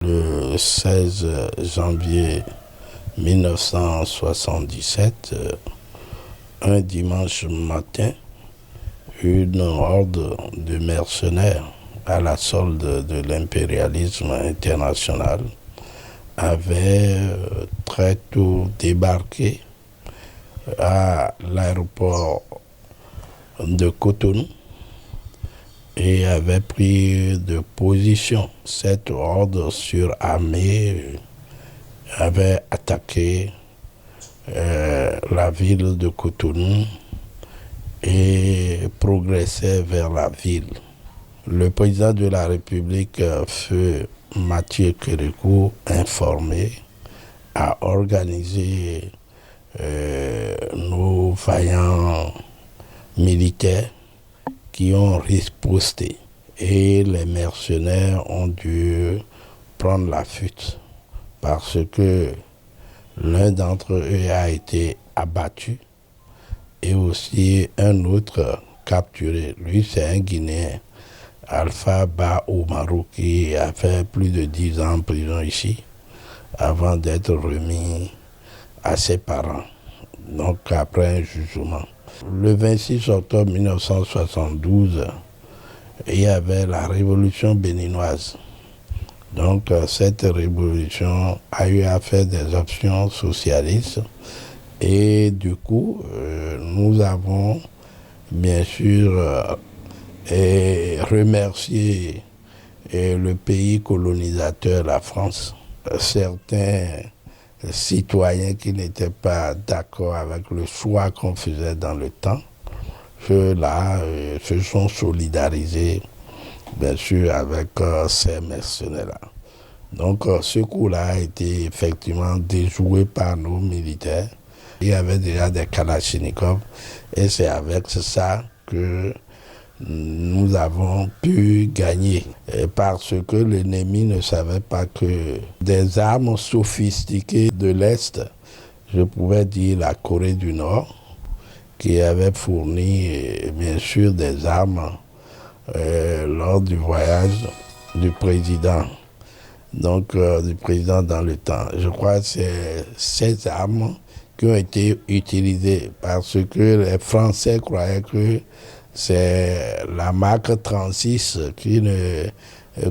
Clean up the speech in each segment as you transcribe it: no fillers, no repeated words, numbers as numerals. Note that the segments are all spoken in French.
Le 16 janvier 1977, un dimanche matin, une horde de mercenaires à la solde de l'impérialisme international avait très tôt débarqué à l'aéroport de Cotonou et avait pris de position. Cette horde surarmée avait attaqué la ville de Cotonou et progressait vers la ville. Le président de la République, feu Mathieu Kérékou, informé, a organisé nos vaillants militaires qui ont riposté. Et les mercenaires ont dû prendre la fuite parce que l'un d'entre eux a été abattu et aussi un autre capturé. Lui, c'est un Guinéen, Alpha Ba Oumarou, qui a fait plus de 10 ans en prison ici avant d'être remis à ses parents, donc après un jugement. Le 26 octobre 1972, il y avait la révolution béninoise. Donc cette révolution a eu à faire des options socialistes et du coup, nous avons bien sûr remercié le pays colonisateur, la France. Certains citoyens qui n'étaient pas d'accord avec le choix qu'on faisait dans le temps, ceux-là se sont solidarisés, bien sûr, avec ces mercenaires-là. Donc, ce coup-là a été effectivement déjoué par nos militaires. Il y avait déjà des Kalachnikov et c'est avec ça que nous avons pu gagner parce que l'ennemi ne savait pas que des armes sophistiquées de l'Est, je pouvais dire la Corée du Nord, qui avait fourni bien sûr des armes lors du voyage du président, donc du président dans le temps. Je crois que c'est ces armes qui ont été utilisées parce que les Français croyaient que c'est la marque 36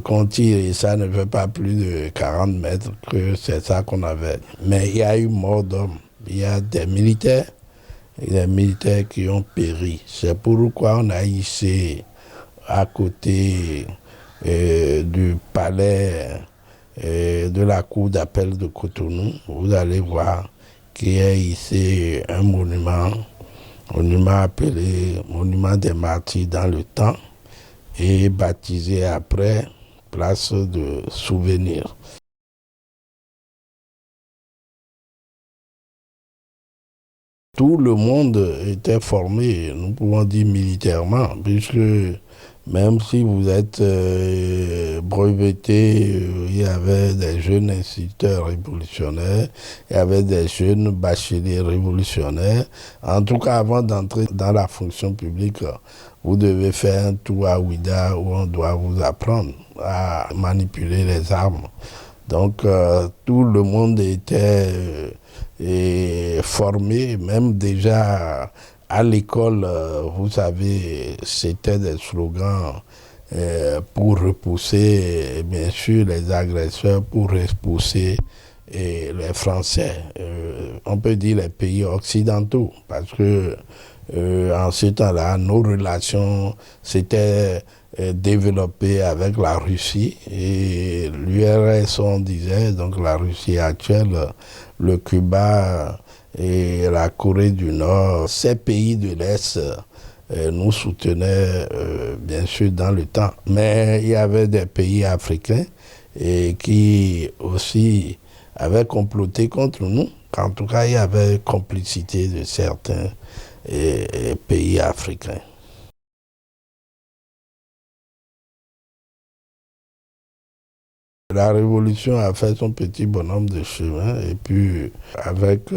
qu'on tire et ça ne fait pas plus de 40 mètres, que c'est ça qu'on avait. Mais il y a eu mort d'hommes. Il y a des militaires qui ont péri. C'est pourquoi on a hissé à côté du palais de la cour d'appel de Cotonou. Vous allez voir qu'il y a ici un monument appelé Monument des Martyrs dans le temps et baptisé après Place de Souvenir. Tout le monde était formé, nous pouvons dire militairement, puisque même si vous êtes breveté, il y avait des jeunes instituteurs révolutionnaires, il y avait des jeunes bacheliers révolutionnaires. En tout cas, avant d'entrer dans la fonction publique, vous devez faire un tour à Ouida où on doit vous apprendre à manipuler les armes. Donc, tout le monde était formé, même déjà à l'école, vous savez, c'était des slogans pour repousser, bien sûr, les agresseurs, pour repousser les Français. On peut dire les pays occidentaux, parce que en ce temps-là, nos relations s'étaient développées avec la Russie et l'URSS, on disait, donc la Russie actuelle, le Cuba et la Corée du Nord. Ces pays de l'Est nous soutenaient bien sûr dans le temps. Mais il y avait des pays africains qui aussi avaient comploté contre nous. En tout cas, il y avait complicité de certains pays africains. La révolution a fait son petit bonhomme de chemin et puis avec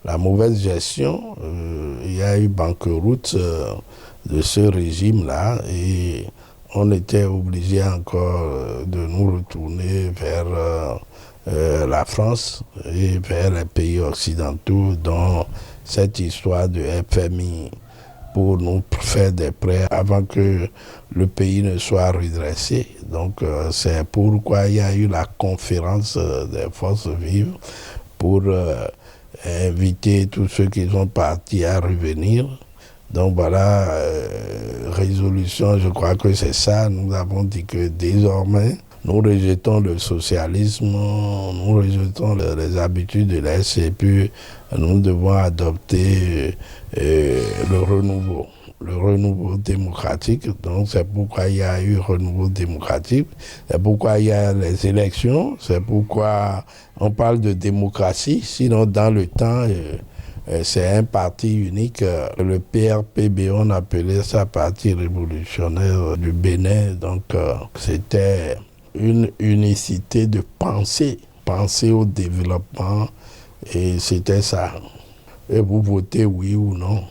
la mauvaise gestion, il y a eu banqueroute de ce régime-là et on était obligé encore de nous retourner vers la France et vers les pays occidentaux, dont cette histoire de FMI pour nous faire des prêts avant que le pays ne soit redressé. Donc c'est pourquoi il y a eu la conférence des forces vives pour inviter tous ceux qui sont partis à revenir. Donc voilà, résolution, je crois que c'est ça. Nous avons dit que désormais, nous rejetons le socialisme, nous rejetons les habitudes de l'Est et puis nous devons adopter le renouveau démocratique. Donc c'est pourquoi il y a eu renouveau démocratique, c'est pourquoi il y a les élections, c'est pourquoi on parle de démocratie. Sinon, dans le temps, c'est un parti unique. Le PRPB, on appelait ça Parti révolutionnaire du Bénin. Donc c'était une unicité de penser au développement, et c'était ça. Et vous votez oui ou non.